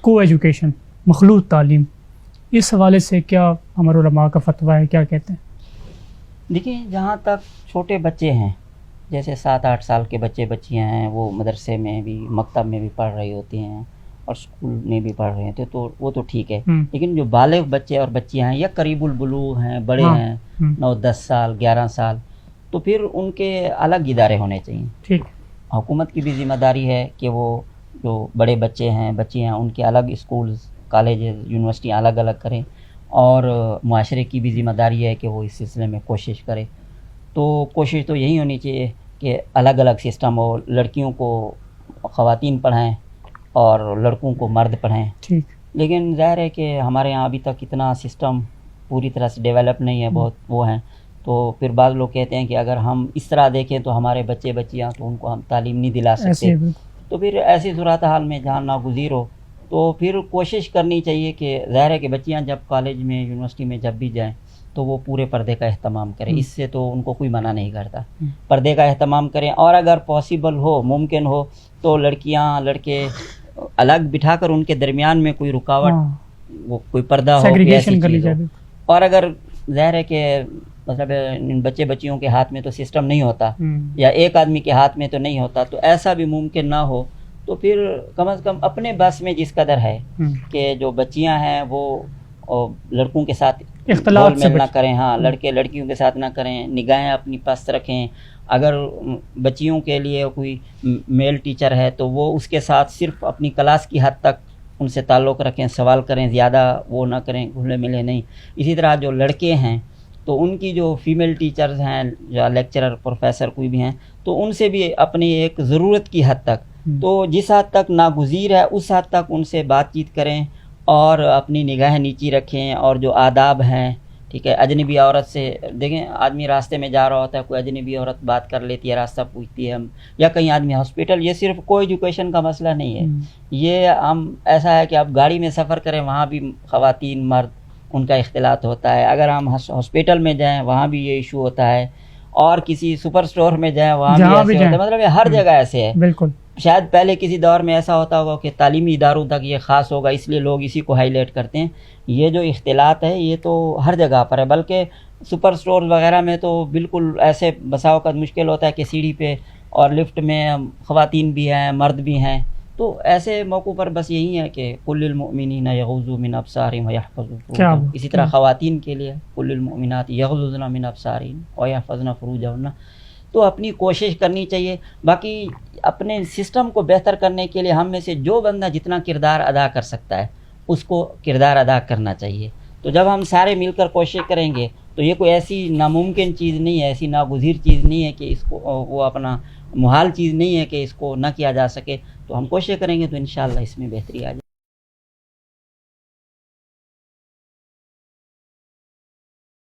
کو ایجوکیشن، مخلوط تعلیم، اس حوالے سے کیا ہمارے علماء کا فتویٰ ہے، کیا کہتے ہیں؟ دیکھیں، جہاں تک چھوٹے بچے ہیں، جیسے 7-8 سال کے بچیاں ہیں، وہ مدرسے میں بھی، مکتب میں بھی پڑھ رہی ہوتی ہیں اور اسکول میں بھی پڑھ رہے ہیں، تو وہ تو ٹھیک ہے. لیکن جو بالغ بچے اور بچیاں ہیں یا قریب البلوغ ہیں، بڑے ہیں 9-10 سال 11 سال، تو پھر ان کے الگ ادارے ہونے چاہیے. ٹھیک. حکومت کی بھی ذمہ داری ہے کہ وہ جو بڑے بچے ہیں، بچیاں، ان کے الگ اسکولز، کالجز، یونیورسٹیاں الگ الگ کریں، اور معاشرے کی بھی ذمہ داری ہے کہ وہ اس سلسلے میں کوشش کرے. تو کوشش تو یہی ہونی چاہیے کہ الگ الگ سسٹم ہو، لڑکیوں کو خواتین پڑھائیں اور لڑکوں کو مرد پڑھائیں. ٹھیک. لیکن ظاہر ہے کہ ہمارے یہاں ابھی تک اتنا سسٹم پوری طرح سے ڈیولپ نہیں ہے، بہت وہ ہیں. تو پھر بعض لوگ کہتے ہیں کہ اگر ہم اس طرح دیکھیں تو ہمارے بچے بچیاں، تو ان کو ہم تعلیم نہیں دلا سکتے. تو پھر ایسی صورتحال میں جہاں ناگزیر ہو، تو پھر کوشش کرنی چاہیے کہ ظاہر ہے کہ بچیاں جب کالج میں، یونیورسٹی میں جب بھی جائیں تو وہ پورے پردے کا اہتمام کریں. اس سے تو ان کو کوئی منع نہیں کرتا، پردے کا اہتمام کریں. اور اگر پاسبل ہو، ممکن ہو، تو لڑکیاں لڑکے الگ بٹھا کر ان کے درمیان میں کوئی رکاوٹ، وہ کوئی پردہ ہو، کوئی ایسی چیز ہو. اور اگر ظاہر ہے کہ مطلب ان بچے بچیوں کے ہاتھ میں تو سسٹم نہیں ہوتا، یا ایک آدمی کے ہاتھ میں تو نہیں ہوتا، تو ایسا بھی ممکن نہ ہو، تو پھر کم از کم اپنے بس میں جس قدر ہے کہ جو بچیاں ہیں وہ لڑکوں کے ساتھ اختلاط میل نہ کریں. ہاں، لڑکے لڑکیوں کے ساتھ نہ کریں، نگاہیں اپنی پست رکھیں. اگر بچیوں کے لیے کوئی میل ٹیچر ہے تو وہ اس کے ساتھ صرف اپنی کلاس کی حد تک ان سے تعلق رکھیں، سوال کریں، زیادہ وہ نہ کریں، گھلے ملے نہیں. اسی طرح جو لڑکے ہیں تو ان کی جو فیمیل ٹیچرز ہیں یا لیکچرر، پروفیسر کوئی بھی ہیں، تو ان سے بھی اپنی ایک ضرورت کی حد تک، تو جس حد تک ناگزیر ہے اس حد تک ان سے بات چیت کریں اور اپنی نگاہیں نیچی رکھیں. اور جو آداب ہیں، ٹھیک ہے، اجنبی عورت سے دیکھیں، آدمی راستے میں جا رہا ہوتا ہے، کوئی اجنبی عورت بات کر لیتی ہے، راستہ پوچھتی ہے، یا کہیں آدمی ہاسپٹل، یہ صرف کو ایجوکیشن کا مسئلہ نہیں ہے. یہ ہم ایسا ہے کہ آپ گاڑی میں سفر کریں، وہاں بھی خواتین مرد ان کا اختلاط ہوتا ہے. اگر ہم ہاسپٹل میں جائیں وہاں بھی یہ ایشو ہوتا ہے، اور کسی سپر اسٹور میں جائیں وہاں بھی ایسے ہوتا ہے. مطلب یہ ہر جگہ ایسے ہے. بالکل. شاید پہلے کسی دور میں ایسا ہوتا ہوگا کہ تعلیمی اداروں تک یہ خاص ہوگا، اس لیے لوگ اسی کو ہائی لائٹ کرتے ہیں. یہ جو اختلاط ہے یہ تو ہر جگہ پر ہے، بلکہ سپر اسٹور وغیرہ میں تو بالکل ایسے بسا اوقات مشکل ہوتا ہے کہ سیڑھی پہ اور لفٹ میں خواتین بھی ہیں، مرد بھی ہیں. تو ایسے موقعوں پر بس یہی ہے کہ قل للمؤمنین یغضوا من ابصارہم ویحفظوا فروجہم. اسی طرح خواتین کے لیے قل للمؤمنات یغضضن من ابصارہن ویحفظن فروجہن. تو اپنی کوشش کرنی چاہیے. باقی اپنے سسٹم کو بہتر کرنے کے لیے ہم میں سے جو بندہ جتنا کردار ادا کر سکتا ہے اس کو کردار ادا کرنا چاہیے. تو جب ہم سارے مل کر کوشش کریں گے تو یہ کوئی ایسی ناممکن چیز نہیں ہے، ایسی ناگزیر چیز نہیں ہے کہ اس کو وہ اپنا محال چیز نہیں ہے کہ اس کو نہ کیا جا سکے. تو ہم کوشش کریں گے تو انشاءاللہ اس میں بہتری آ جائے.